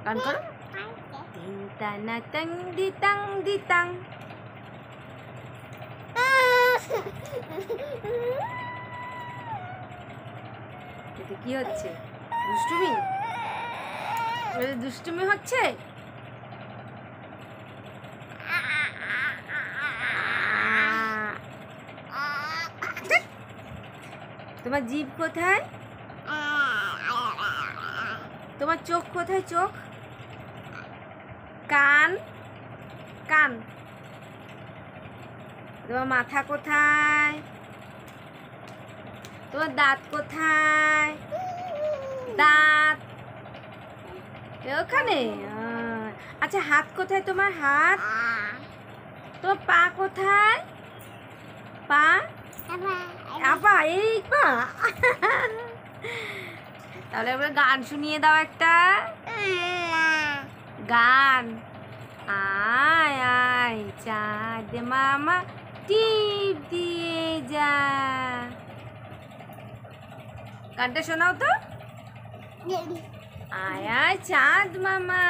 গান করো। তিন টানা টং দিতাং দিতাং। এতে কি হচ্ছে? দুষ্টুমি? দুষ্টুমি হচ্ছে? তোমার জিভ কোথায়? তোমার চোখ কোথায়? চোখ? কান? কান? তোমার মাথা কোথায়? তোমার দাঁত কোথায়? দাঁত ওখানে। আচ্ছা, হাত কোথায় তোমার? হাত? তোমার পা কোথায়? পা? আপা, এই পা। তাহলে এবার গান শুনিয়ে দাও একটা গান। আয় আয় চাঁদ মামা টিপ দিয়ে যা। গানটা শোনাও তো। আয় আয় চাঁদ মামা।